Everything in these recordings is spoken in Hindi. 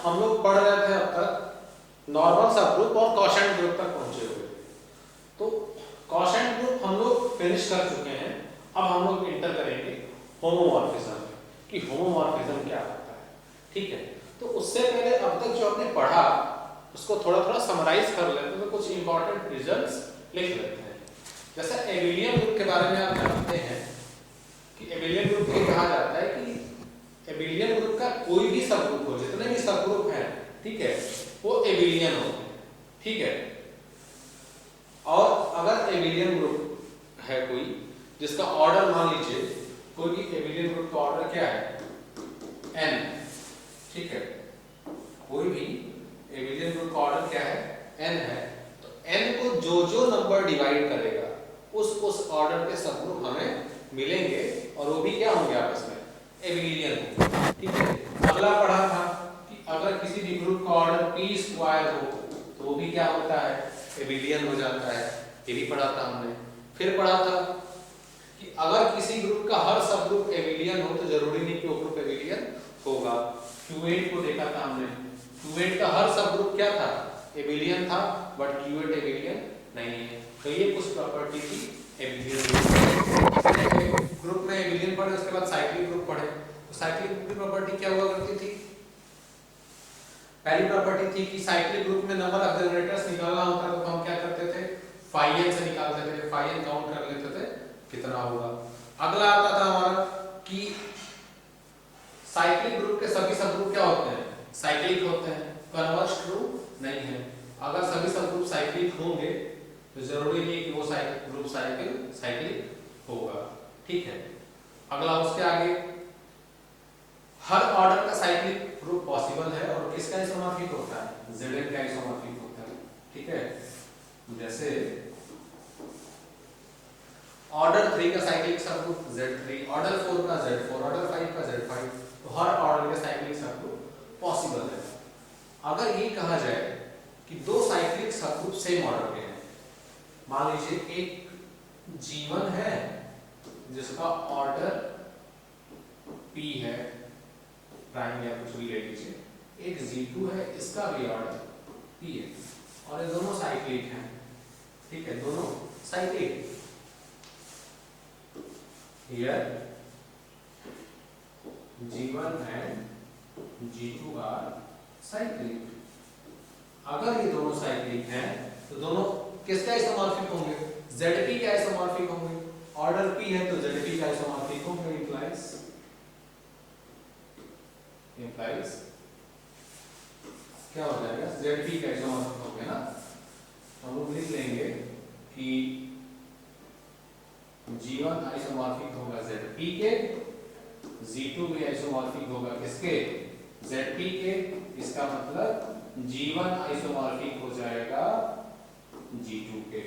हम लोग पढ़ रहे थे अब तक नॉर्मल सब ग्रुप और क्वोशेंट ग्रुप तक पहुंचे हुए। तो क्वोशेंट ग्रुप हम लोग फिनिश कर चुके हैं। अब हम लोग इंटर करेंगे होमोमॉर्फिज्म कि होमोमॉर्फिज्म क्या होता है। ठीक है, तो उससे पहले अब तक जो हमने पढ़ा उसको थोड़ा थोड़ा समराइज कर लेते हैं, तो कुछ इंपॉर्टेंट रिजल्ट्स लिख लेते हैं। जैसे एबिलियन ग्रुप के बारे में आप जानते हैं कि एबिलियन ग्रुप को कहा जाता है कि एबिलियन ग्रुप का कोई भी सब ग्रुप हो, जितने भी सब ग्रुप हैं, ठीक है, वो एबिलियन होते हैं। ठीक है, और अगर एबिलियन ग्रुप है कोई जिसका ऑर्डर, मान लीजिए कोई भी एबिलियन ग्रुप का ऑर्डर क्या है, n, ठीक है, कोई भी एबिलियन ग्रुप का ऑर्डर क्या है, n है, तो n को जो जो नंबर डिवाइड करेगा उस ऑर्डर के सब ग्रुप हमें मिलेंगे और वो भी क्या होंगे आपस में, एबिलियन। ठीक है, अगला पढ़ा था कि अगर किसी भी ग्रुप का ऑर्डर p स्क्वायर हो तो वो भी क्या होता है, एबिलियन हो जाता है। ये भी पढ़ा था हमने। फिर पढ़ा था कि अगर किसी ग्रुप का हर सब ग्रुप एबिलियन हो तो जरूरी नहीं कि वो ग्रुप एबिलियन होगा। Q8 को देखा था हमने, Q8 का हर सब ग्रुप क्या था, एबिलियन था, बट Q8 एबिलियन नहीं है। तो ये कुछ प्रॉपर्टी थी एबिलियन ग्रुप में। एबिलियन पढ़े, उसके बाद साइक्लिक ग्रुप पढ़े। तो साइक्लिक ग्रुप की प्रॉपर्टी क्या हुआ करती थी, पहली प्रॉपर्टी थी कि साइक्लिक ग्रुप में नंबर ऑफ जनरेटर्स निकालना होता है तो हम क्या करते थे, phi n से निकालते थे, phi n काउंट कर लेते थे कितना होगा। अगला आता था हमारा कि साइक्लिक ग्रुप के सभी सब ग्रुप क्या होते हैं, साइक्लिक होते हैं। कन्वर्स ट्रू नहीं है। अगर सभी सब ग्रुप साइक्लिक होंगे तो जरूरी नहीं कि वो ग्रुप साइक्लिक होगा। ठीक है, अगला उसके आगे हर ऑर्डर का साइक्लिक ग्रुप पॉसिबल है और किसका आइसोमॉर्फिक होता है, Zn का आइसोमॉर्फिक होता है। ठीक है, जैसे ऑर्डर 3 का cyclic sub group Z3, order 4 का Z4, ऑर्डर 5 का Z5, तो हर ऑर्डर का साइक्लिक सब ग्रुप पॉसिबल है। अगर ये कहा जाए कि दो cyclic sub group same order के हैं, मान लीजिए एक G1 है जिसका ऑर्डर P है, प्राइम या कुछ भी ले लीजिए, एक G2 है इसका भी ऑर्डर P है और ये दोनों साइक्लिक हैं। ठीक है, दोनों cyclic. Here G1 and G2 are cyclic। अगर ये दोनों साइक्लिक हैं तो दोनों किसका आइसोमॉर्फिक होंगे, Zp के आइसोमॉर्फिक होंगे। ऑर्डर P है तो Zp का आइसोमॉर्फिक होंगे, implies क्या हो जाएगा, Zp का आइसोमॉर्फिक हो गया ना। हम लोग लिख लेंगे कि G1 आइसोमॉर्फिक होगा Zp के, G2 भी आइसोमॉर्फिक होगा किसके, Zp के। इसका मतलब G1 आइसोमॉर्फिक हो जाएगा G2 के।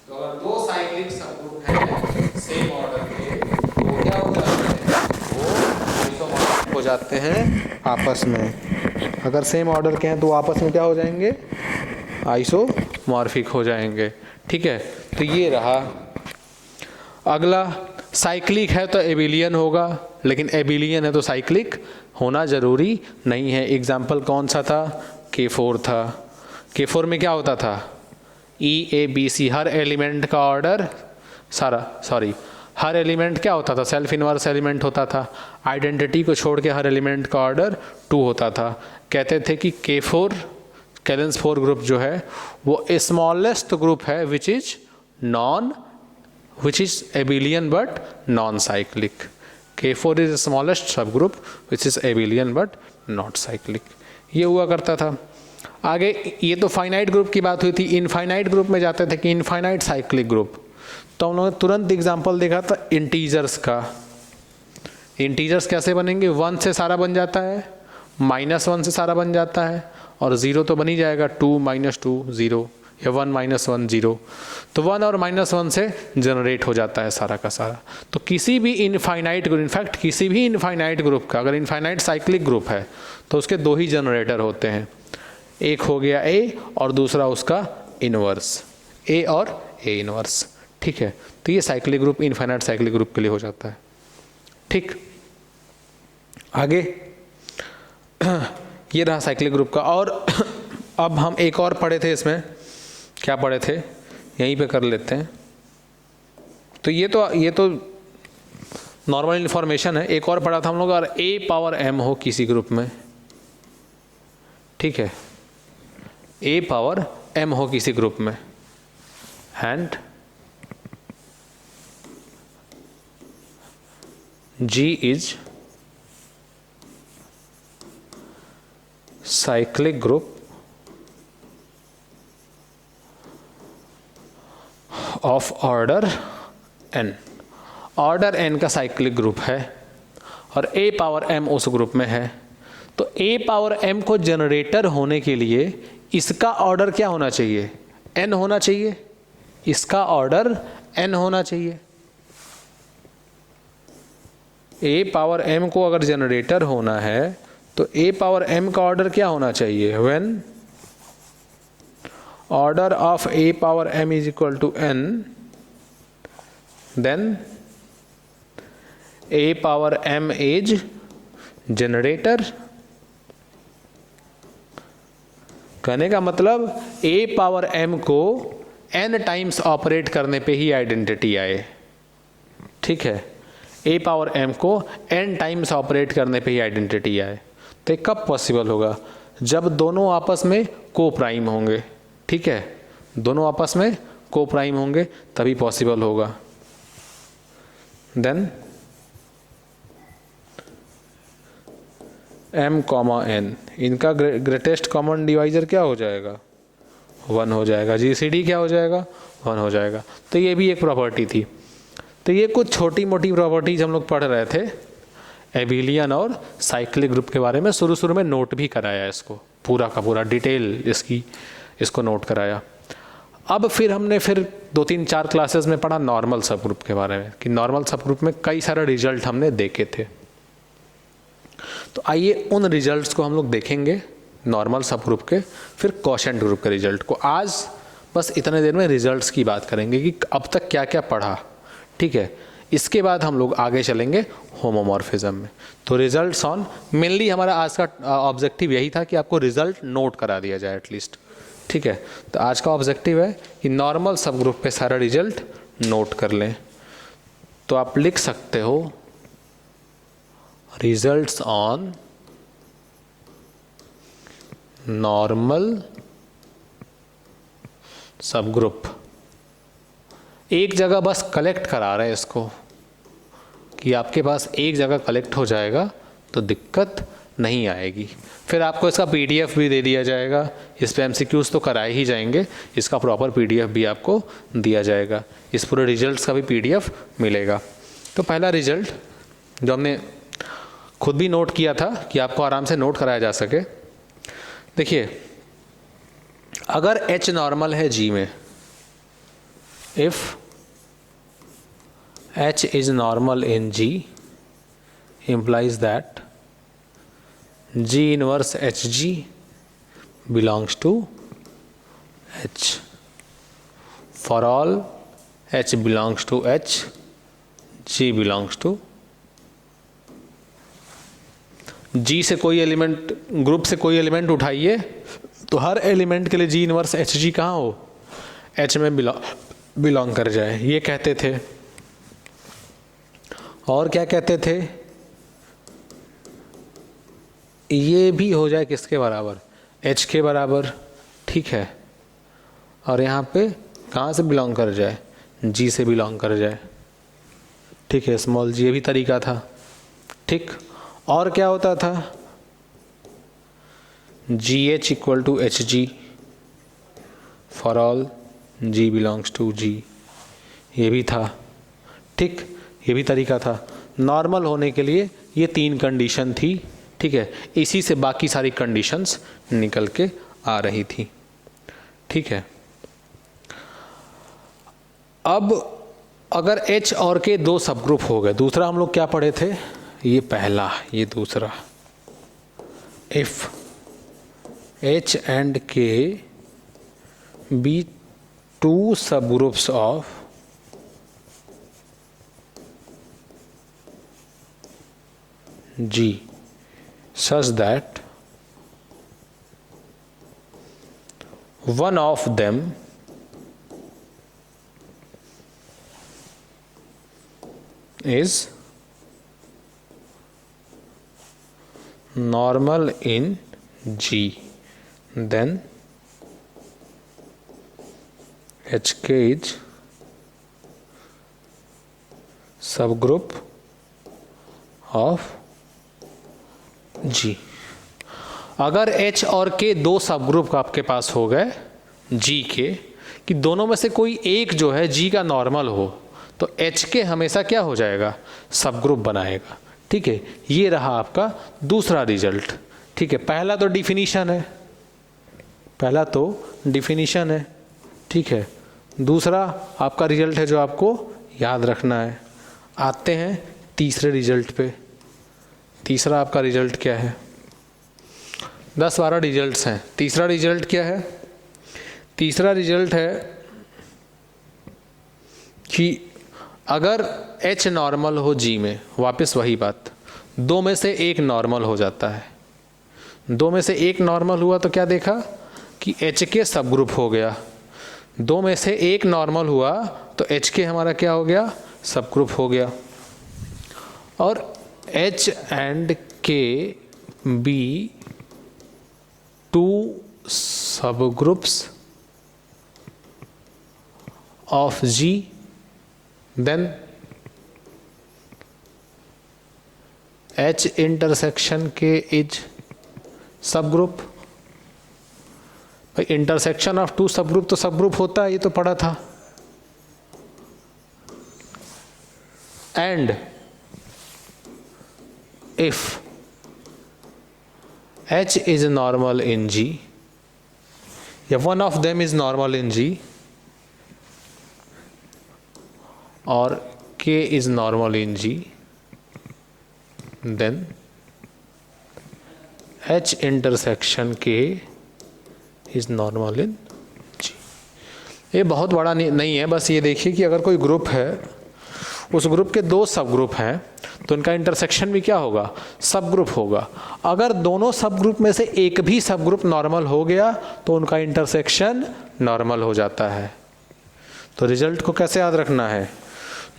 तो अगर दो साइक्लिक सब ग्रुप हैं सेम ऑर्डर के तो क्या हो जाते हैं, वो आइसोमॉर्फिक हो जाते हैं आपस में। अगर सेम ऑर्डर के हैं तो आपस में क्या हो जाएंगे, आइसोमॉर्फिक हो जाएंगे। ठीक है, तो ये रहा। अगला साइक्लिक है तो एबिलियन होगा, लेकिन एबिलियन है तो साइक्लिक होना जरूरी नहीं है। एग्जाम्पल कौन सा था, K4 था। K4 में क्या होता था, E A B C, her element का ऑर्डर हर एलिमेंट क्या होता था, सेल्फ इनवर्स एलिमेंट होता था। आइडेंटिटी को छोड़ के हर एलिमेंट का ऑर्डर 2 होता था। कहते थे कि K4 कैलेंस 4 ग्रुप जो है वो स्मॉलेस्ट ग्रुप है which is abelian but non cyclic. K4 is smallest sub group which is abelian but not cyclic. ये हुआ करता था। आगे ये तो फाइनाइट ग्रुप की बात हुई थी। इनफाइनाइट ग्रुप में जाते थे कि इनफाइनाइट साइक्लिक ग्रुप। तो हम लोगों ने तुरंत एग्जांपल देखा था इंटीजर्स का। इंटीजर्स कैसे बनेंगे, 1 से सारा बन जाता है, -1 से सारा बन जाता है और 0 तो बन ही जाएगा, 2 - 2 0 या 1 - 1 0। तो 1 और -1 से जनरेट हो जाता है सारा का सारा। तो किसी भी इनफाइनाइट ग्रुप, इनफैक्ट किसी भी इनफाइनाइट ग्रुप का अगर इनफाइनाइट साइक्लिक ग्रुप है तो उसके 2 ही जनरेटर होते हैं, एक हो गया A और दूसरा उसका इनवर्स, A और A इनवर्स। ठीक है, तो ये cyclic group infinite cyclic group के लिए हो जाता है। ठीक, आगे ये रहा साइक्लिक ग्रुप का। और अब हम एक और पढ़े थे, इसमें क्या पढ़े थे, यहीं पे कर लेते हैं। तो ये तो नॉर्मल इन्फॉर्मेशन है। एक और पढ़ा था हम लोग, अगर a पावर m हो किसी ग्रुप में, ठीक है, a पावर m हो किसी ग्रुप में, and G is cyclic group of order n। Order n का साइक्लिक ग्रुप है और a पावर m उस ग्रुप में है। तो a पावर m को जनरेटर होने के लिए इसका ऑर्डर क्या होना चाहिए, n होना चाहिए, इसका ऑर्डर n होना चाहिए। a पावर m को अगर जनरेटर होना है तो a पावर m का ऑर्डर क्या होना चाहिए, when order of a power m is equal to n, then a power m is generator. कहने का मतलब a पावर m को n टाइम्स ऑपरेट करने पे ही आइडेंटिटी आए, ठीक है, a पावर m को n टाइम्स ऑपरेट करने पे ही आइडेंटिटी आए। तो ये कब पॉसिबल होगा, जब दोनों आपस में को प्राइम होंगे, ठीक है, दोनों आपस में को प्राइम होंगे तभी पॉसिबल होगा। देन m कॉमा n, इनका ग्रेटेस्ट कॉमन डिवाइजर क्या हो जाएगा, 1 हो जाएगा। GCD क्या हो जाएगा, 1 हो जाएगा। तो ये भी एक प्रॉपर्टी थी। तो ये कुछ छोटी मोटी प्रॉपर्टीज हम लोग पढ़ रहे थे एबिलियन और साइक्लिक ग्रुप के बारे में। शुरू में नोट भी कराया इसको, पूरा का पूरा डिटेल इसको नोट कराया। अब फिर हमने 2-3-4 क्लासेस में पढ़ा नॉर्मल सब ग्रुप के बारे में, कि नॉर्मल सब ग्रुप में कई सारे रिजल्ट हमने देखे थे। तो आइए उन रिजल्ट्स को हम लोग देखेंगे, नॉर्मल सब ग्रुप के, फिर क्वोशेंट ग्रुप के रिजल्ट को। आज बस इतने देर में रिजल्ट्स की बात करेंगे कि अब तक क्या क्या पढ़ा, ठीक है। इसके बाद हम लोग आगे चलेंगे होमोमॉर्फिज्म में। तो रिजल्ट्स ऑन, मेनली हमारा आज का ऑब्जेक्टिव यही था कि आपको रिजल्ट नोट करा दिया जाए एटलीस्ट, ठीक है। तो आज का ऑब्जेक्टिव है कि नॉर्मल सब ग्रुप पे सारा रिजल्ट नोट कर लें। तो आप लिख सकते हो रिजल्ट्स ऑन नॉर्मल सब ग्रुप। एक जगह बस कलेक्ट करा रहे हैं इसको, कि आपके पास एक जगह कलेक्ट हो जाएगा तो दिक्कत नहीं आएगी। फिर आपको इसका PDF भी दे दिया जाएगा, इस पे MCQs तो कराए ही जाएंगे, इसका प्रॉपर PDF भी आपको दिया जाएगा, इस पूरे रिजल्ट्स का भी PDF मिलेगा। तो पहला रिजल्ट जो हमने खुद भी नोट किया था कि आपको आराम से नोट कराया जा सके, देखिए, अगर H नॉर्मल है G में, if H is normal in G implies that G inverse HG belongs to H. For all H belongs to H, G belongs to G से कोई एलिमेंट, ग्रुप से कोई एलिमेंट उठाइए तो हर एलिमेंट के लिए G इनवर्स HG कहाँ हो, H में बिलोंग कर जाए, ये कहते थे। और क्या कहते थे, ये भी हो जाए किसके बराबर, H के बराबर, ठीक है। और यहाँ पे कहाँ से बिलोंग कर जाए, G से बिलोंग कर जाए, ठीक है, स्मॉल g, ये भी तरीका था, ठीक। और क्या होता था, GH equal to HG for all G belongs to G, ये भी था, ठीक, ये भी तरीका था। नॉर्मल होने के लिए ये 3 कंडीशन थी, ठीक है, इसी से बाकी सारी कंडीशंस निकल के आ रही थी, ठीक है। अब अगर H और K 2 सब ग्रुप हो गए, दूसरा हम लोग क्या पढ़े थे, ये पहला, ये दूसरा, if H and K be 2 subgroups of G such that one of them is normal in G, then HK is subgroup of G। अगर H और K दो सबग्रुप आपके पास हो गए G के, कि दोनों में से कोई एक जो है G का नॉर्मल हो, तो H के हमेशा क्या हो जाएगा, सबग्रुप बनाएगा। ठीक है, ये रहा आपका दूसरा रिजल्ट। ठीक है, पहला तो डिफिनीशन है, ठीक है, दूसरा आपका रिजल्ट है जो आपको याद रखना है। आते हैं तीसरे रिजल्ट पे। तीसरा आपका रिजल्ट क्या है, 10-12 रिजल्ट्स हैं। तीसरा रिजल्ट क्या है, तीसरा रिजल्ट है कि अगर H नॉर्मल हो G में, वापस वही बात, दो में से एक नॉर्मल हो जाता है। दो में से एक नॉर्मल हुआ तो क्या देखा कि H के सब ग्रुप हो गया। दो में से एक नॉर्मल हुआ तो H के हमारा क्या हो गया, सब ग्रुप हो गया। और H and K be two sub groups of G, then H intersection K is subgroup। भाई इंटरसेक्शन ऑफ टू सबग्रुप तो सबग्रुप होता है, ये तो पढ़ा था। And if H is normal in G, या one of them is normal in G, और K is normal in G, then H intersection K is normal in G। ये बहुत बड़ा नहीं है, बस ये देखिए कि अगर कोई ग्रुप है, उस ग्रुप के दो सब ग्रुप हैं, तो उनका इंटरसेक्शन भी क्या होगा, सब ग्रुप होगा। अगर दोनों सब ग्रुप में से एक भी सब ग्रुप नॉर्मल हो गया तो उनका इंटरसेक्शन नॉर्मल हो जाता है। तो रिजल्ट को कैसे याद रखना है,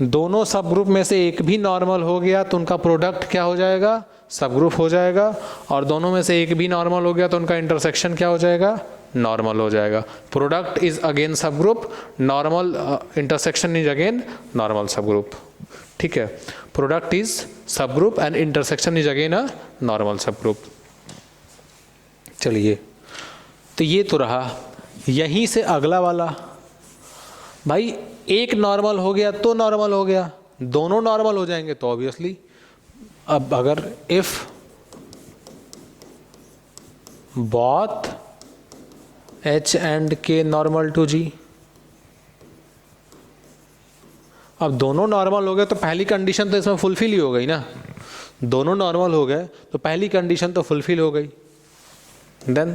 दोनों सब ग्रुप में से एक भी नॉर्मल हो गया तो उनका प्रोडक्ट क्या हो जाएगा, सब ग्रुप हो जाएगा। और दोनों में से एक भी नॉर्मल हो गया तो उनका इंटरसेक्शन क्या हो जाएगा, नॉर्मल हो जाएगा। प्रोडक्ट इज अगेन सब group, normal intersection is again normal सब ग्रुप। ठीक है, प्रोडक्ट इज सब group and intersection is again a normal सब ग्रुप। चलिए, तो ये तो रहा। यहीं से अगला वाला, भाई एक नॉर्मल हो गया तो नॉर्मल हो गया, दोनों नॉर्मल हो जाएंगे तो ऑब्वियसली। अब अगर if both H and K normal to G, अब दोनों नॉर्मल हो गए तो पहली कंडीशन तो इसमें फुलफिल ही हो गई ना। दोनों नॉर्मल हो गए तो पहली कंडीशन तो फुलफिल हो गई। देन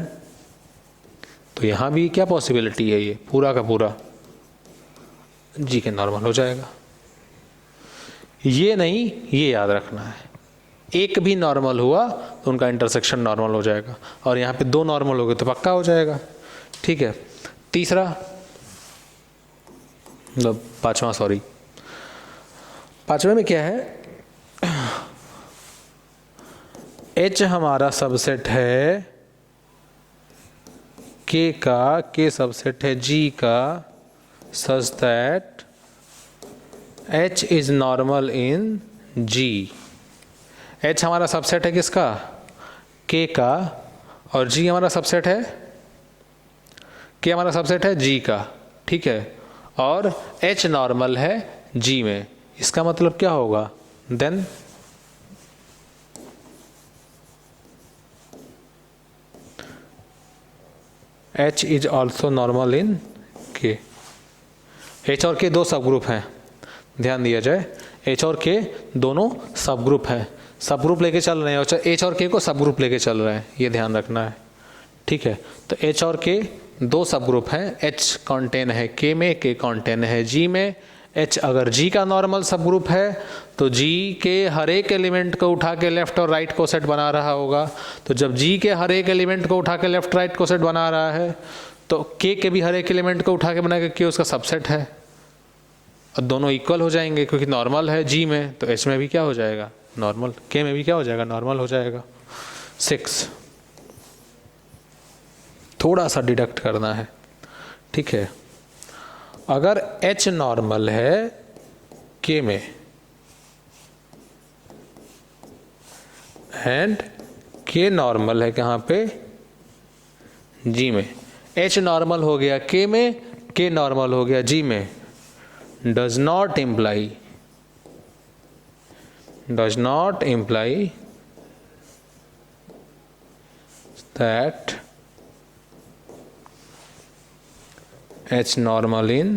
तो यहां भी क्या पॉसिबिलिटी है, ये पूरा का पूरा G के नॉर्मल हो जाएगा। ये नहीं, ये याद रखना है, एक भी नॉर्मल हुआ तो उनका इंटरसेक्शन नॉर्मल हो जाएगा, और यहाँ पे दो नॉर्मल हो गए तो पक्का हो जाएगा। ठीक है, तीसरा पांचवें में क्या है, H हमारा सबसेट है K का, K सबसेट है G का, such that H is normal in G। H हमारा सबसेट है किसका, K का, और G हमारा सबसेट है, K हमारा सबसेट है G का। ठीक है, और H नॉर्मल है G में। इसका मतलब क्या होगा, then H is also normal in K। H और K दो सब ग्रुप हैं, ध्यान दिया जाए, H और K दोनों सब ग्रुप हैं, सब ग्रुप लेके चल रहे हैं, H और K को सब ग्रुप लेके चल रहे हैं, ये ध्यान रखना है। ठीक है, तो H और K दो सब ग्रुप हैं, H कॉन्टेन है K में, K कॉन्टेन है G में। H अगर G का नॉर्मल सब ग्रुप है तो G के हर एक एलिमेंट को उठा के लेफ्ट और राइट को सेट बना रहा होगा। तो जब G के हर एक एलिमेंट को उठा के लेफ्ट राइट को सेट बना रहा है तो के भी हर एक एलिमेंट को उठा के बनाएगा, के उसका सबसेट है और दोनों इक्वल हो जाएंगे क्योंकि नॉर्मल है जी में, तो एच में भी क्या हो जाएगा नॉर्मल, के में भी क्या हो जाएगा नॉर्मल हो जाएगा। 6 थोड़ा सा डिडक्ट करना है, ठीक है। अगर एच नॉर्मल है के में एंड के नॉर्मल है कहाँ पे जी में, एच नॉर्मल हो गया के में, के नॉर्मल हो गया जी में, does not imply that H normal in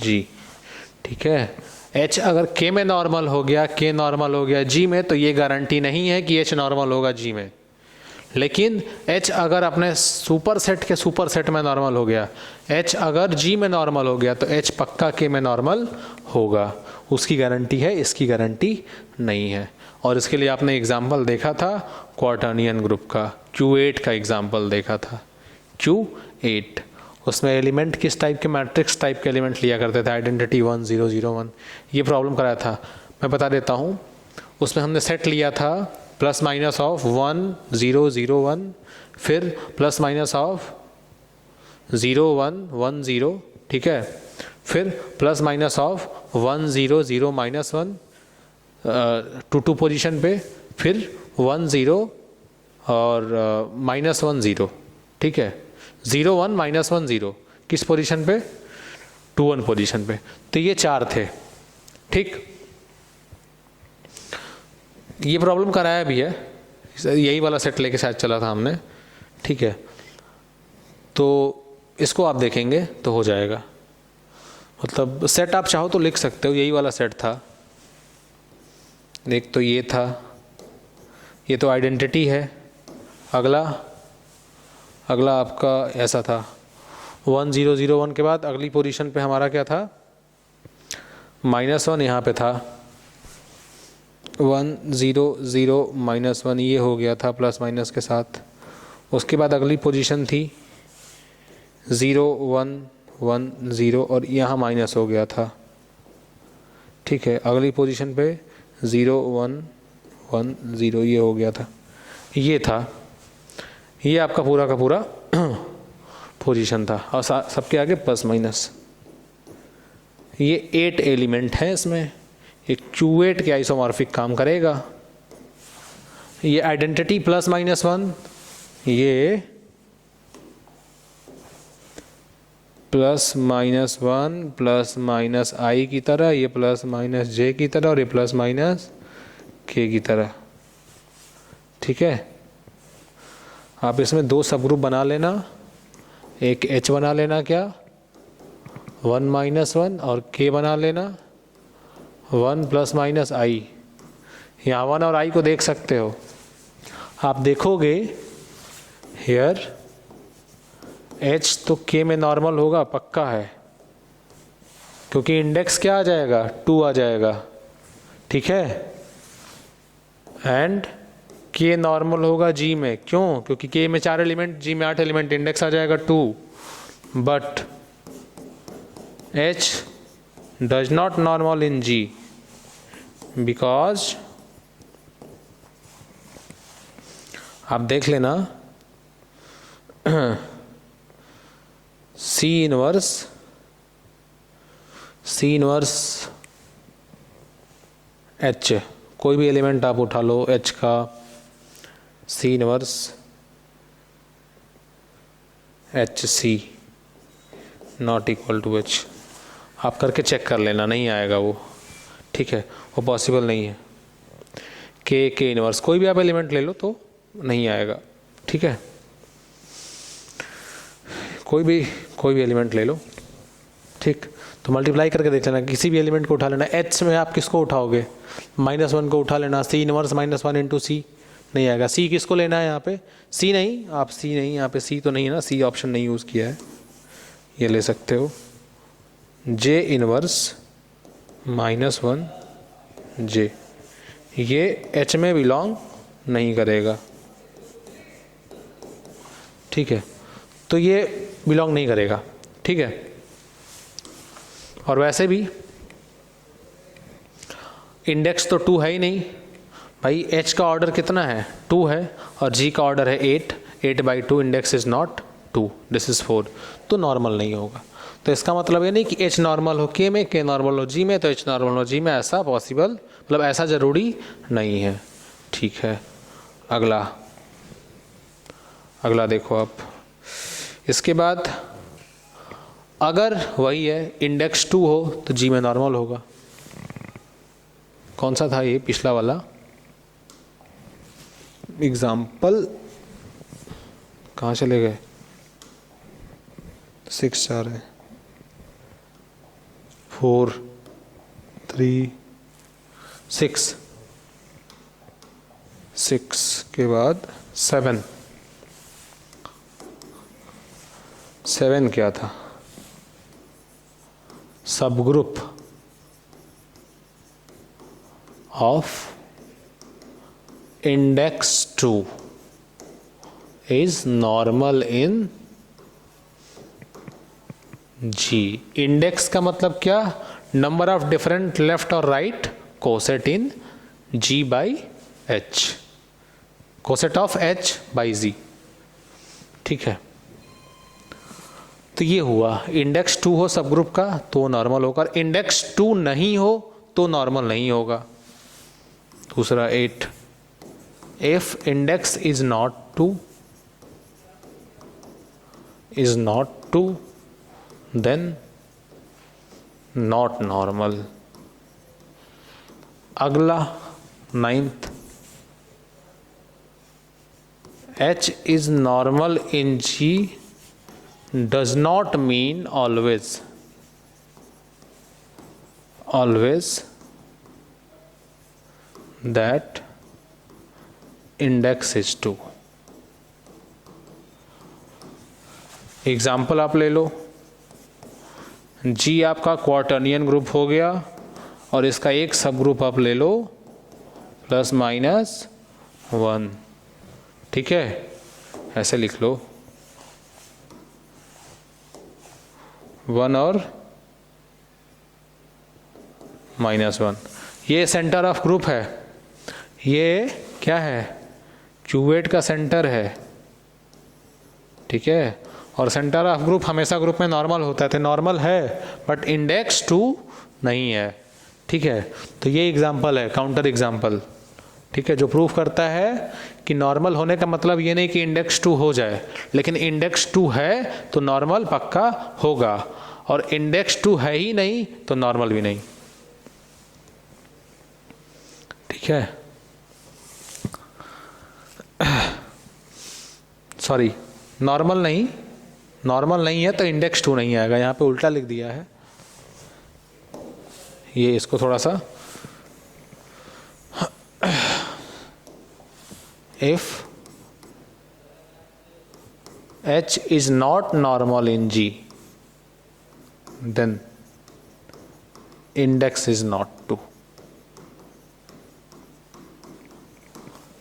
G, ठीक है। H अगर K में नॉर्मल हो गया, K नॉर्मल हो गया G में, तो ये गारंटी नहीं है कि H नॉर्मल होगा G में। लेकिन H अगर अपने सुपर सेट में नॉर्मल हो गया, H अगर G में नॉर्मल हो गया, तो H पक्का K में नॉर्मल होगा। उसकी गारंटी है, इसकी गारंटी नहीं है। और इसके लिए आपने एग्जाम्पल देखा था क्वार्टर्नियन ग्रुप का, Q8 का एग्जाम्पल देखा था, Q8। उसमें एलिमेंट किस टाइप के, मैट्रिक्स टाइप के एलिमेंट लिया करते थे, आइडेंटिटी 1 0 0 1। ये प्रॉब्लम कराया था, मैं बता देता हूँ। उसमें हमने सेट लिया था प्लस माइनस ऑफ 1 0 0 1, फिर प्लस माइनस ऑफ 0 1 1 0, ठीक है, फिर plus minus of 1 0 0 minus 1 2 position पे, फिर 1 0 और माइनस 1 0, ठीक है, 0 1 माइनस 1 0 किस पोजीशन पे 2 1 पोजीशन पे। तो ये 4 थे, ठीक। ये प्रॉब्लम कराया भी है, यही वाला सेट लेके शायद चला था हमने, ठीक है। तो इसको आप देखेंगे तो हो जाएगा, मतलब सेट आप चाहो तो लिख सकते हो, यही वाला सेट था। एक तो ये था, ये तो आइडेंटिटी है। अगला आपका ऐसा था 1 0 0 1 के बाद अगली पोजीशन पे हमारा क्या था, -1 यहाँ पे था, 1 0 0 -1 ये हो गया था प्लस माइनस के साथ। उसके बाद अगली पोजीशन थी 0 1 1 0 और यहाँ माइनस हो गया था, ठीक है। अगली पोजीशन पे 0 1 1 0 ये हो गया था, ये था, ये आपका पूरा का पूरा पोजीशन था। और सबके आगे प्लस माइनस। ये 8 एलिमेंट हैं इसमें, ये Q8 के आइसोमॉर्फिक काम करेगा। ये आइडेंटिटी प्लस माइनस 1, ये plus minus 1 plus minus I की तरह, ये प्लस माइनस J की तरह और ये प्लस माइनस K की तरह, ठीक है। आप इसमें 2 सब ग्रुप बना लेना, एक H बना लेना क्या 1 माइनस 1 और K बना लेना 1 प्लस माइनस I। यहाँ 1 और I को देख सकते हो, आप देखोगे हेयर H तो K में नॉर्मल होगा, पक्का है, क्योंकि इंडेक्स क्या आ जाएगा 2 आ जाएगा, ठीक है। एंड K नॉर्मल होगा G में, क्यों, क्योंकि K में 4 एलिमेंट, G में 8 एलिमेंट, इंडेक्स आ जाएगा 2। But H does not normal in G because, आप देख लेना C इनवर्स H, कोई भी एलिमेंट आप उठा लो H का, C inverse HC not equal to H। आप करके चेक कर लेना, नहीं आएगा वो, ठीक है, वो पॉसिबल नहीं है। K इनवर्स कोई भी आप एलिमेंट ले लो तो नहीं आएगा, ठीक है। कोई भी एलिमेंट ले लो, ठीक। तो मल्टीप्लाई करके देख लेना, किसी भी एलिमेंट को उठा लेना। H में आप किसको उठाओगे, -1 को उठा लेना, C इनवर्स -1 इंटू C, नहीं आएगा। C किसको लेना है यहाँ पे, C नहीं, आप C नहीं, यहाँ पे C तो नहीं है ना, C ऑप्शन नहीं यूज़ किया है, ये ले सकते हो J इनवर्स -1 J, ये H में बिलोंग नहीं करेगा, ठीक है, तो ये बिलोंग नहीं करेगा, ठीक है। और वैसे भी इंडेक्स तो 2 है ही नहीं भाई, H का ऑर्डर कितना है 2 है और G का ऑर्डर है 8/2, index is not 2, this is 4, तो नॉर्मल नहीं होगा। तो इसका मतलब ये नहीं कि H नॉर्मल हो K में, K नॉर्मल हो G में, तो H नॉर्मल हो G में, ऐसा पॉसिबल, मतलब ऐसा ज़रूरी नहीं है, ठीक है। अगला देखो आप, इसके बाद अगर वही है इंडेक्स 2 हो तो G में नॉर्मल होगा। कौन सा था ये पिछला वाला एग्जाम्पल, कहाँ चले गए, 6 4 है, 4 3 6 के बाद 7 क्या था, सब group of index 2 is normal in G। Index का मतलब क्या, नंबर ऑफ डिफरेंट लेफ्ट और right coset in G by H, coset of H by Z, ठीक है। तो ये हुआ, इंडेक्स 2 हो सब ग्रुप का तो नॉर्मल होगा, इंडेक्स 2 नहीं हो तो नॉर्मल नहीं होगा। दूसरा 8, if index is not 2 is not 2 then not normal। अगला 9th, H is normal in G does not mean always that index is 2। Example आप ले लो, G आपका क्वार्टर्नियन ग्रुप हो गया और इसका एक सब ग्रुप आप ले लो ±1, ठीक है, ऐसे लिख लो 1 और -1। ये सेंटर ऑफ ग्रुप है, ये क्या है, क्यूवेट का सेंटर है, ठीक है। और सेंटर ऑफ ग्रुप हमेशा ग्रुप में नॉर्मल होता है, तो नॉर्मल है बट इंडेक्स 2 नहीं है, ठीक है। तो ये एग्जाम्पल है, काउंटर एग्जाम्पल, ठीक है, जो प्रूफ करता है कि नॉर्मल होने का मतलब ये नहीं कि इंडेक्स 2 हो जाए, लेकिन इंडेक्स 2 है तो नॉर्मल पक्का होगा, और इंडेक्स 2 है ही नहीं तो नॉर्मल भी नहीं, ठीक है। सॉरी, नॉर्मल नहीं है तो इंडेक्स 2 नहीं आएगा, यहाँ पे उल्टा लिख दिया है, ये इसको थोड़ा सा, if H is not normal in G then index is not 2,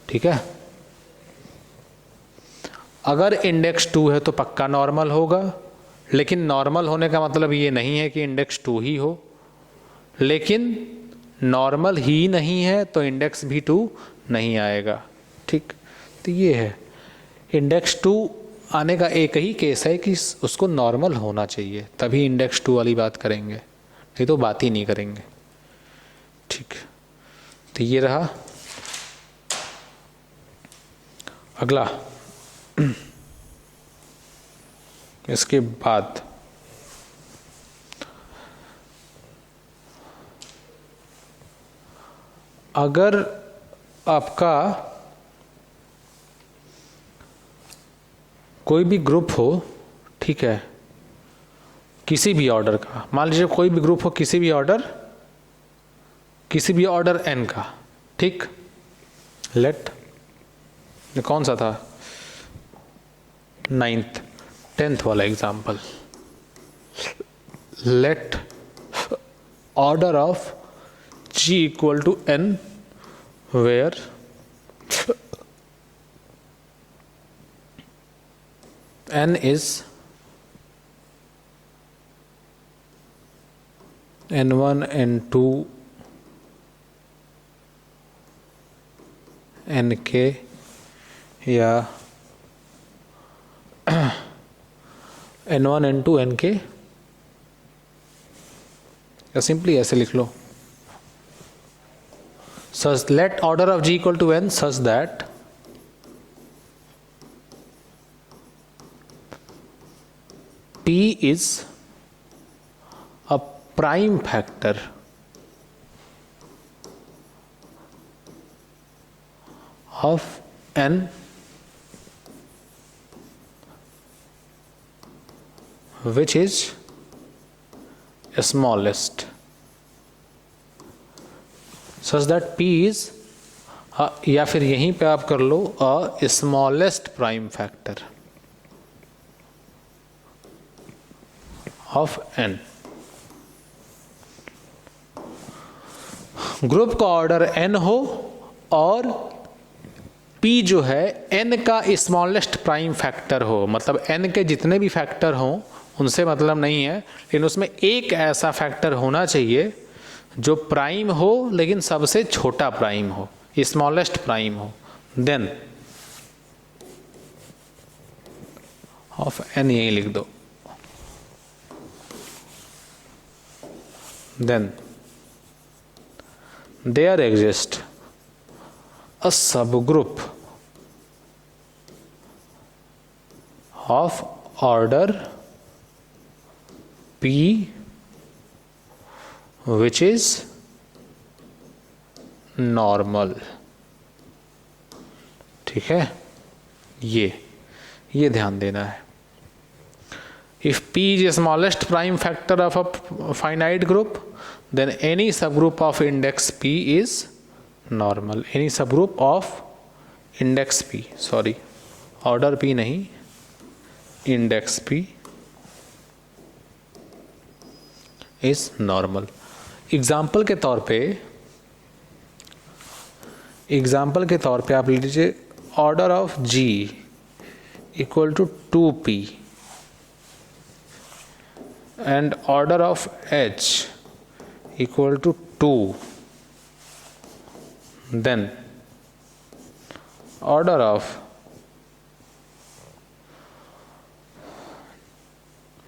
ठीक है। अगर इंडेक्स 2 है तो पक्का नॉर्मल होगा, लेकिन नॉर्मल होने का मतलब ये नहीं है कि इंडेक्स 2 ही हो, लेकिन नॉर्मल ही नहीं है तो इंडेक्स भी 2 नहीं आएगा, ठीक। तो ये है, इंडेक्स 2 आने का एक ही केस है कि उसको नॉर्मल होना चाहिए, तभी इंडेक्स 2 वाली बात करेंगे, नहीं तो बात ही नहीं करेंगे, ठीक। तो ये रहा। अगला इसके बाद अगर आपका कोई भी ग्रुप हो, ठीक है, किसी भी ऑर्डर का, मान लीजिए कोई भी ग्रुप हो किसी भी ऑर्डर n का, ठीक। लेट, कौन सा था 9th 10th वाला example, let order of G equal to n where n is n1 n2 nk या n1 n2 nk, या सिंपली ऐसे लिख लो, such let order of g equal to n such that p is a prime factor of n which is smallest, such that p is या फिर यहीं पे आप कर लो a smallest prime factor of n। Group का ऑर्डर n हो और p जो है n का स्मॉलेस्ट प्राइम फैक्टर हो, मतलब n के जितने भी फैक्टर हों उनसे मतलब नहीं है, लेकिन उसमें एक ऐसा फैक्टर होना चाहिए जो प्राइम हो लेकिन सबसे छोटा प्राइम हो, स्मॉलेस्ट प्राइम हो। देन ऑफ n यही लिख दो। Then there exist a subgroup of order p which is normal। ठीक है, ये ध्यान देना है। if p is the smallest prime factor of a finite group, then any subgroup of index p is normal। any subgroup of index p, sorry order p नहीं, index p is normal. Example के तौर पे आप ले लीजिए order of g equal to 2p and order of h equal to 2, then order of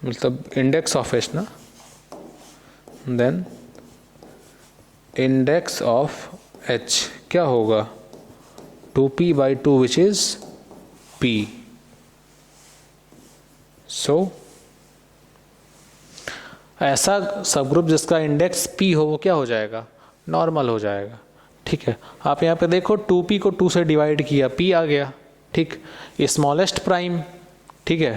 मतलब इंडेक्स ऑफ h ना, देन इंडेक्स ऑफ h क्या होगा 2p/2 विच इज p। सो ऐसा सबग्रुप जिसका इंडेक्स p हो वो क्या हो जाएगा, नॉर्मल हो जाएगा। ठीक है, आप यहाँ पे देखो 2p को 2 से डिवाइड किया, p आ गया। ठीक, स्मॉलेस्ट प्राइम। ठीक है,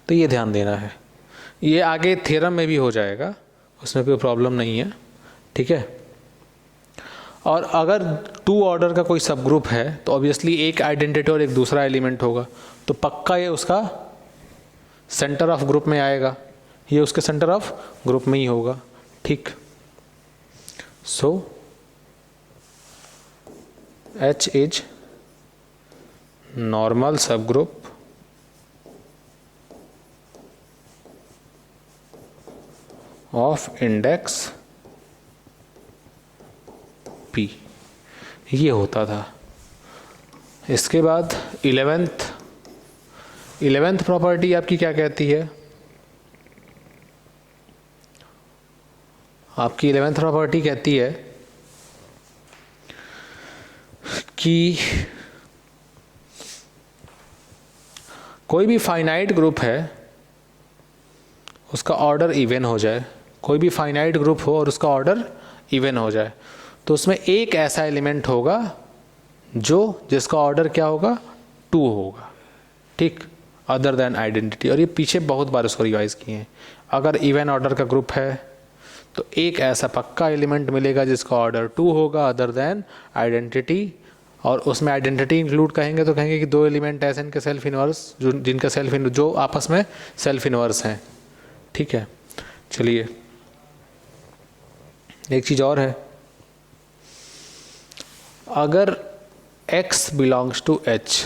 तो ये ध्यान देना है, ये आगे थ्योरम में भी हो जाएगा, उसमें कोई प्रॉब्लम नहीं है। ठीक है, और अगर 2 ऑर्डर का कोई सब ग्रुप है तो ऑब्वियसली एक आइडेंटिटी और एक दूसरा एलिमेंट होगा, तो पक्का ये उसका सेंटर ऑफ ग्रुप में आएगा, ये उसके सेंटर ऑफ ग्रुप में ही होगा। ठीक, सो H इज नॉर्मल सब ग्रुप ऑफ इंडेक्स p, ये होता था। इसके बाद 11th प्रॉपर्टी आपकी क्या कहती है, आपकी 11th प्रॉपर्टी कहती है कि कोई भी फाइनाइट ग्रुप है उसका ऑर्डर इवन हो जाए, कोई भी फाइनाइट ग्रुप हो और उसका ऑर्डर इवन हो जाए, तो उसमें एक ऐसा एलिमेंट होगा जिसका ऑर्डर क्या होगा 2 होगा। ठीक, अदर देन आइडेंटिटी। और ये पीछे बहुत बार उसको रिवाइज किए हैं। अगर इवन ऑर्डर का ग्रुप है तो एक ऐसा पक्का एलिमेंट मिलेगा जिसका ऑर्डर 2 होगा अदर देन आइडेंटिटी, और उसमें आइडेंटिटी इंक्लूड कहेंगे तो कहेंगे कि 2 एलिमेंट ऐसे इनके सेल्फ इनवर्स जिनका जो आपस में सेल्फ इनवर्स हैं। ठीक है, चलिए एक चीज और है, अगर x belongs to h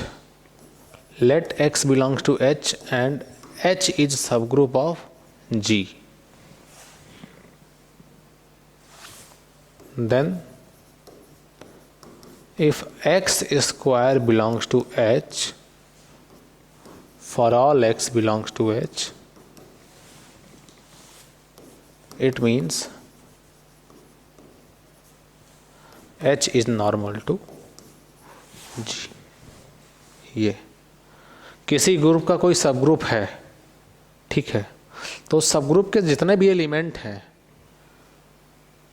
let X belongs to H and H is subgroup of G. Then if X square belongs to H, for all X belongs to H, it means H is normal to G. ये किसी ग्रुप का कोई सब ग्रुप है, ठीक है, तो सब ग्रुप के जितने भी एलिमेंट हैं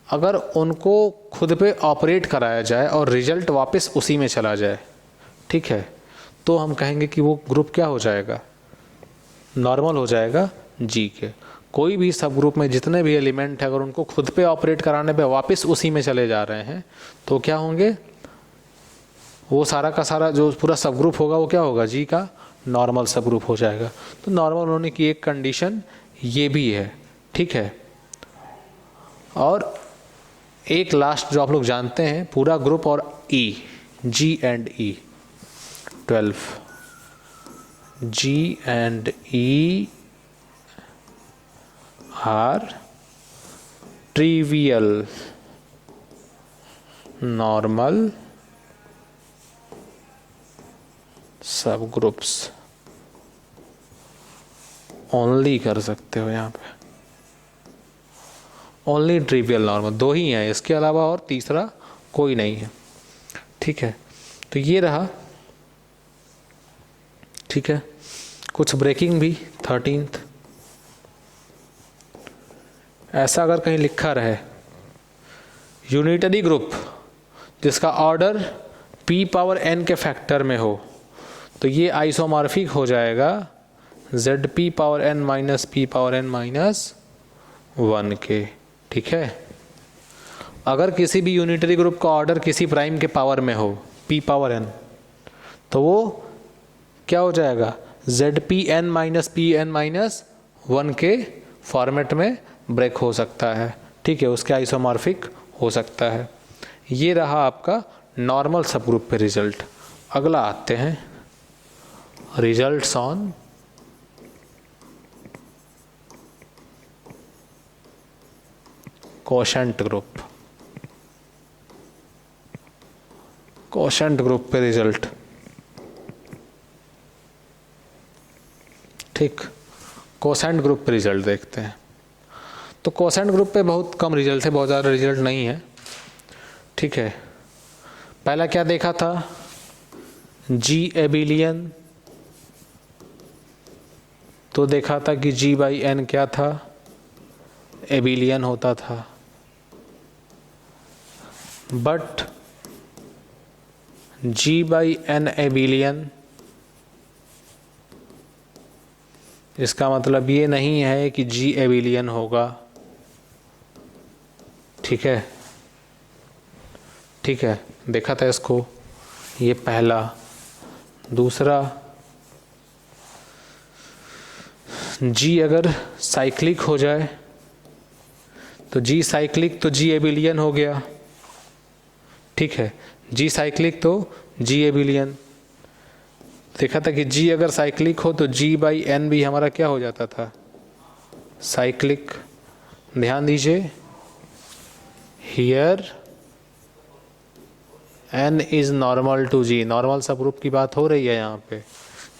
अगर उनको खुद पे ऑपरेट कराया जाए और रिजल्ट वापस उसी में चला जाए, ठीक है, तो हम कहेंगे कि वो ग्रुप क्या हो जाएगा, नॉर्मल हो जाएगा जी के। कोई भी सब ग्रुप में जितने भी एलिमेंट हैं अगर उनको खुद पे ऑपरेट कराने पे वापस उसी में चले जा रहे हैं तो क्या होंगे, वो सारा का सारा जो पूरा सब ग्रुप होगा वो क्या होगा, जी का नॉर्मल सब ग्रुप हो जाएगा। तो नॉर्मल होने की एक कंडीशन ये भी है, ठीक है। और एक लास्ट जो आप लोग जानते हैं, पूरा ग्रुप और e, G and e, 12, G and e are trivial normal sub groups. Only कर सकते हो यहाँ पे, ओनली ट्रिवियल नॉर्मल, दो ही हैं, इसके अलावा और तीसरा कोई नहीं है, ठीक है। तो ये रहा, ठीक है। कुछ ब्रेकिंग भी 13th, ऐसा अगर कहीं लिखा रहे यूनिटरी ग्रुप जिसका ऑर्डर p पावर n के फैक्टर में हो तो ये आइसोमॉर्फिक हो जाएगा zp power n minus p power n minus 1 के, ठीक है। अगर किसी भी यूनिटरी ग्रुप का ऑर्डर किसी प्राइम के पावर में हो p पावर n तो वो क्या हो जाएगा, zp n minus p n minus 1 के फॉर्मेट में ब्रेक हो सकता है, ठीक है, उसके आइसोमॉर्फिक हो सकता है। ये रहा आपका नॉर्मल सब ग्रुप पे रिजल्ट। अगला आते हैं results on quotient group. Quotient group पे रिजल्ट, ठीक, कोशेंट ग्रुप पे रिजल्ट देखते हैं। तो कोशेंट ग्रुप पे बहुत कम रिजल्ट है, बहुत ज़्यादा रिजल्ट नहीं है, ठीक है। पहला क्या देखा था, जी एबिलियन, तो देखा था कि जी बाई एन क्या था, एबिलियन होता था। But G by N abelian इसका मतलब ये नहीं है कि जी एबिलियन होगा, ठीक है, ठीक है, देखा था इसको, ये पहला। दूसरा, जी अगर साइक्लिक हो जाए तो जी साइक्लिक तो जी एबिलियन हो गया, ठीक है, जी साइक्लिक तो जी एबिलियन। देखा था कि जी अगर साइक्लिक हो तो जी बाई एन भी हमारा क्या हो जाता था, साइक्लिक। ध्यान दीजिए, here N is normal to G, normal subgroup की बात हो रही है यहाँ पे।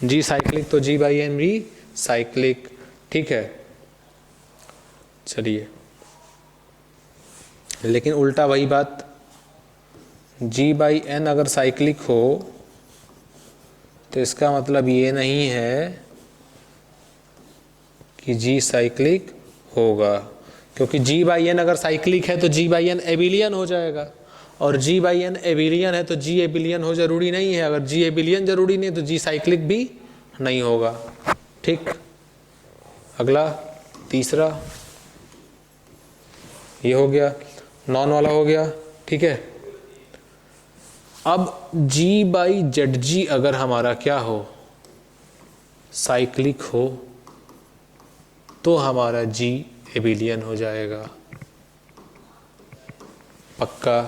जी साइक्लिक तो जी बाई एन भी साइक्लिक, ठीक है। चलिए, लेकिन उल्टा वही बात, जी बाई एन अगर साइक्लिक हो तो इसका मतलब ये नहीं है कि जी साइक्लिक होगा, क्योंकि जी बाई एन अगर साइक्लिक है तो जी बाई एन एबिलियन हो जाएगा, और जी बाई एन एबिलियन है तो जी एबिलियन हो जरूरी नहीं है। अगर जी एबिलियन जरूरी नहीं तो जी साइक्लिक भी नहीं होगा, ठीक। अगला तीसरा, ये हो गया, नॉन वाला हो गया, ठीक है। अब जी बाई जेड जी अगर हमारा क्या हो, साइक्लिक हो, तो हमारा जी एबिलियन हो जाएगा, पक्का,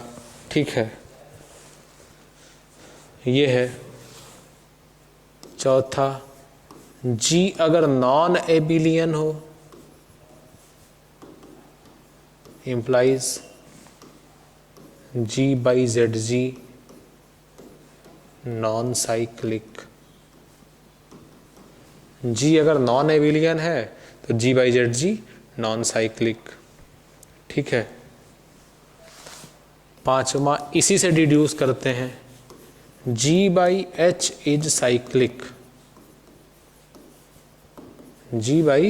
ठीक है। ये है, चौथा, G अगर नॉन एबिलियन हो, implies G by ZG non cyclic. G अगर नॉन एबिलियन है तो G by ZG non cyclic. ठीक है। पांचवा इसी से डिड्यूस करते हैं, G by H is cyclic. G by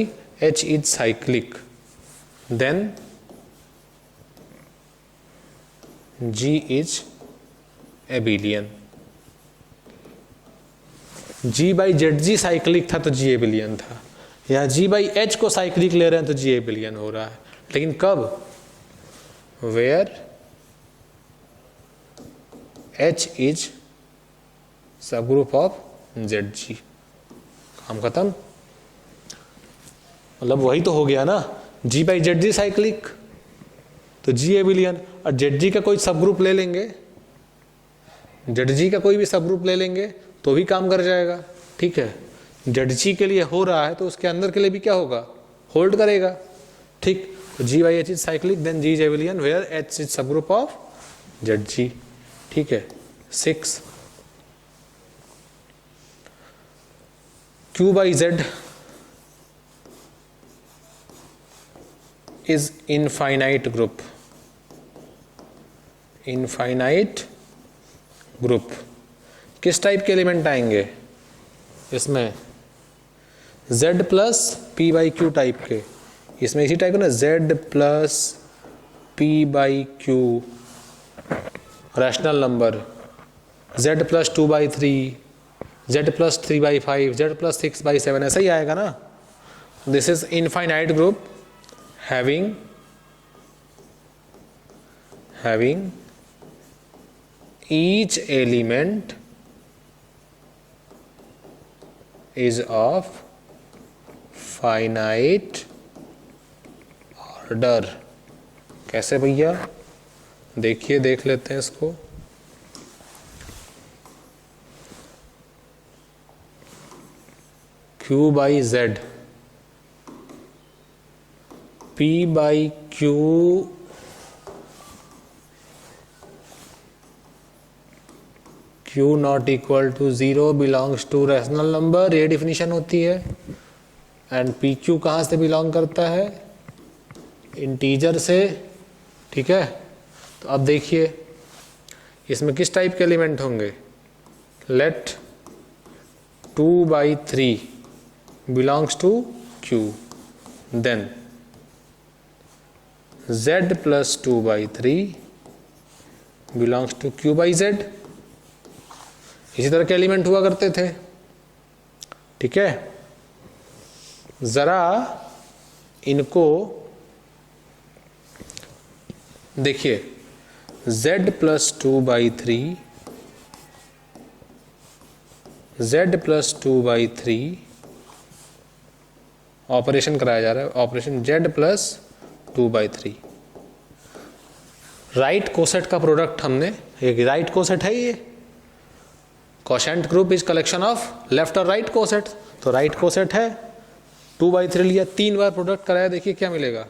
H is cyclic, then G is abelian. G by ZG cyclic था तो G एबिलियन था, या G by H को साइक्लिक ले रहे हैं तो G एबिलियन हो रहा है। लेकिन कब? वेयर H इज सब ग्रुप ऑफ ZG। काम खत्म। मतलब वही तो हो गया ना, G by ZG साइक्लिक तो G एबिलियन, और ZG का कोई सब ग्रुप ले लेंगे, ZG का कोई भी सब ग्रुप ले लेंगे तो भी काम कर जाएगा। ठीक है। ZG के लिए हो रहा है तो उसके अंदर के लिए भी क्या होगा? होल्ड करेगा। ठीक। तो G by H is cyclic, then G is abelian where H is सब ग्रुप ऑफ ZG। ठीक है। 6, Q by Z इज इनफाइनाइट ग्रुप। इनफाइनाइट ग्रुप किस टाइप के एलिमेंट आएंगे इसमें? Z plus P by Q type के। इसमें इसी टाइप का ना, Z plus P by Q rational number, Z plus 2/3, Z plus 3/5, Z plus 6/7, ऐसा ही आएगा ना। This is infinite group having each element is of finite order। कैसे भैया? देखिए, देख लेते हैं इसको। Q by Z, P by Q Q not equal to 0 belongs to rational number, ये डिफिनीशन होती है। एंड पी क्यू कहाँ से बिलोंग करता है? इंटीजर से। ठीक है। तो अब देखिए इसमें किस टाइप के एलिमेंट होंगे? Let 2/3 belongs to Q, then Z plus 2/3 belongs to Q by Z। इसी तरह के एलिमेंट हुआ करते थे। ठीक है। जरा इनको देखिए, Z plus 2/3, Z plus 2/3 operation कराया जा रहा है, operation Z plus 2/3। Right coset का प्रोडक्ट हमने, एक राइट कोसेट है ये। Quotient group is collection of left और राइट कोसेट, तो राइट कोसेट है। 2/3 लिया, 3 बार प्रोडक्ट कराया, देखिए क्या मिलेगा?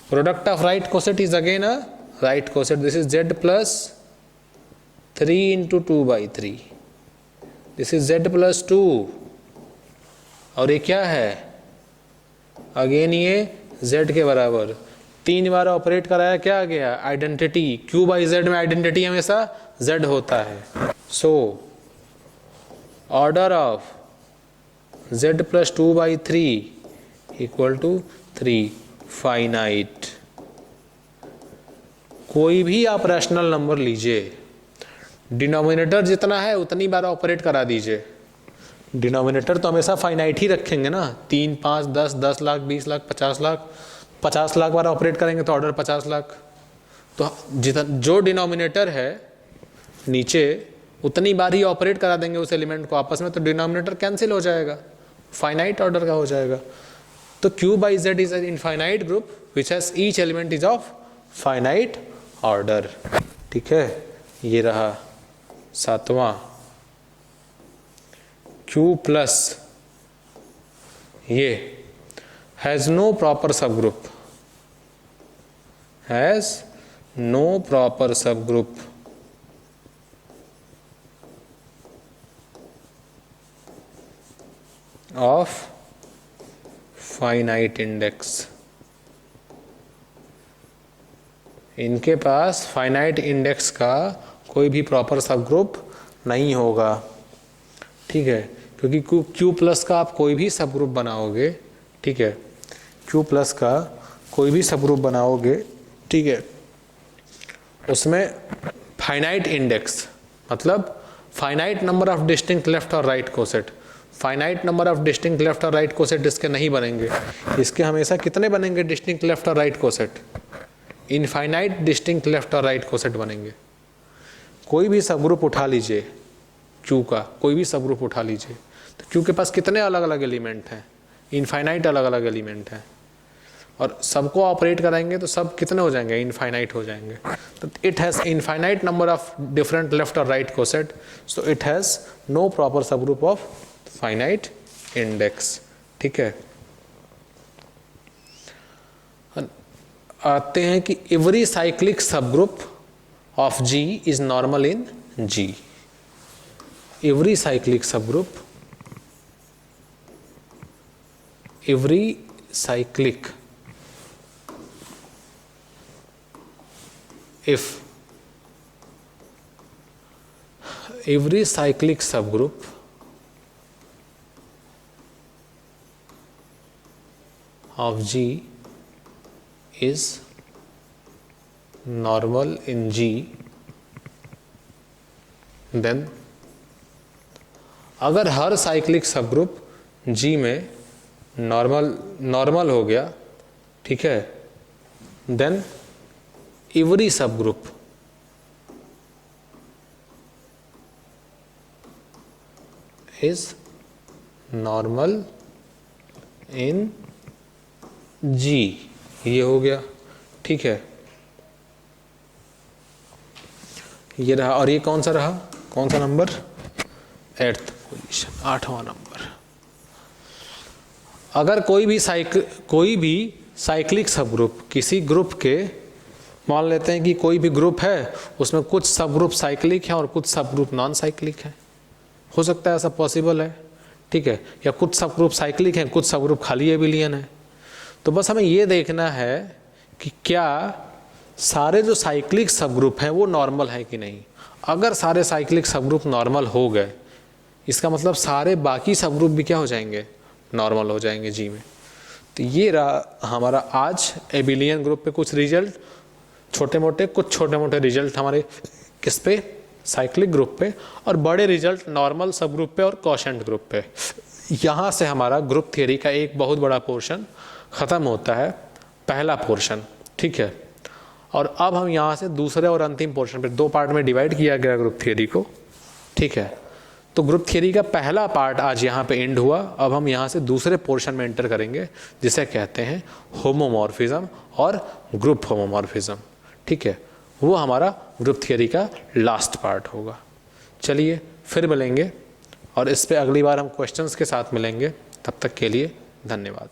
Product of right coset is again a right coset. This is Z plus 3 into 2/3, this is Z plus 2, और ये क्या है? अगेन ये Z के बराबर। 3 बार ऑपरेट कराया, क्या आ गया? आइडेंटिटी। Q बाई Z में आइडेंटिटी हमेशा Z होता है। So order of Z plus 2/3 equal to 3, finite. कोई भी आप रैशनल नंबर लीजिए, डिनोमिनेटर जितना है उतनी बार ऑपरेट करा दीजिए। डिनोमिनेटर तो हमेशा फाइनाइट ही रखेंगे ना, 3, 5, 10, 10 लाख, 20 लाख, 50 लाख। 50 लाख बार ऑपरेट करेंगे तो ऑर्डर 50 लाख। तो जितना जो डिनोमिनेटर है नीचे उतनी बार ही ऑपरेट करा देंगे उस एलिमेंट को आपस में, तो डिनोमिनेटर कैंसिल हो जाएगा, फाइनाइट ऑर्डर का हो जाएगा। तो Q by Z is an infinite group which has each element is of finite order. ठीक है। ये रहा 7वां। Q प्लस ये has no proper sub group, has no proper sub group of finite index. इनके पास फाइनाइट इंडेक्स का कोई भी प्रॉपर सब ग्रुप नहीं होगा, ठीक है, क्योंकि Q प्लस का आप कोई भी सब ग्रुप बनाओगे, ठीक है, Q प्लस का कोई भी सब ग्रुप बनाओगे, ठीक है, उसमें फाइनाइट इंडेक्स मतलब finite number of distinct left और right coset, finite number of distinct left और राइट कोसेट इसके नहीं बनेंगे। इसके हमेशा कितने बनेंगे डिस्टिंक्ट लेफ्ट और right coset? Infinite distinct left और राइट कोसेट बनेंगे। कोई भी सब ग्रुप उठा लीजिए, Q का कोई भी सब ग्रुप उठा लीजिए, तो Q के पास कितने अलग अलग एलिमेंट हैं? इनफाइनाइट अलग अलग एलिमेंट हैं, और सबको ऑपरेट कराएंगे तो सब कितने हो जाएंगे? इनफाइनाइट हो जाएंगे। तो it has infinite number of different left और right coset, so it has no proper sub group of finite index, ठीक है। आते हैं कि every cyclic sub group of G is normal in G। Every cyclic sub group, every cyclic, if every cyclic subgroup of G is normal in G, then अगर हर साइक्लिक सब ग्रुप G में नॉर्मल हो गया, ठीक है, देन एवरी सब group is normal in G, ये हो गया, ठीक है, ये रहा। और ये कौन सा रहा? कौन सा नंबर? 8th position, 8वां number. अगर कोई भी साइक्लिक सब ग्रुप किसी ग्रुप के, मान लेते हैं कि कोई भी ग्रुप है उसमें कुछ सब ग्रुप साइक्लिक है और कुछ सब ग्रुप नॉन साइक्लिक है, हो सकता है ऐसा पॉसिबल है, ठीक है, या कुछ सब ग्रुप साइक्लिक हैं, कुछ सब ग्रुप खाली एबिलियन है। तो बस हमें ये देखना है कि क्या सारे जो साइक्लिक सब ग्रुप हैं वो नॉर्मल है कि नहीं। अगर सारे साइक्लिक सब ग्रुप नॉर्मल हो गए, इसका मतलब सारे बाकी सब ग्रुप भी क्या हो जाएंगे? नॉर्मल हो जाएंगे G में। तो ये रहा हमारा आज एबिलियन ग्रुप पे कुछ रिजल्ट, कुछ छोटे मोटे रिजल्ट हमारे किस पे? साइक्लिक ग्रुप पे, और बड़े रिजल्ट नॉर्मल सब ग्रुप पे और क्वोशेंट ग्रुप पे। यहाँ से हमारा ग्रुप थियरी का एक बहुत बड़ा पोर्शन ख़त्म होता है, पहला पोर्शन, ठीक है। और अब हम यहाँ से दूसरे और अंतिम पोर्शन पे, 2 पार्ट में डिवाइड किया गया ग्रुप थियरी को, ठीक है। तो ग्रुप थियरी का पहला पार्ट आज यहाँ पे एंड हुआ। अब हम यहाँ से दूसरे पोर्शन में एंटर करेंगे जिसे कहते हैं होमोमॉर्फिज्म और ग्रुप होमोमॉर्फिज्म, ठीक है। वो हमारा ग्रुप थियरी का लास्ट पार्ट होगा। चलिए फिर मिलेंगे, और इस पे अगली बार हम क्वेश्चंस के साथ मिलेंगे। तब तक के लिए धन्यवाद।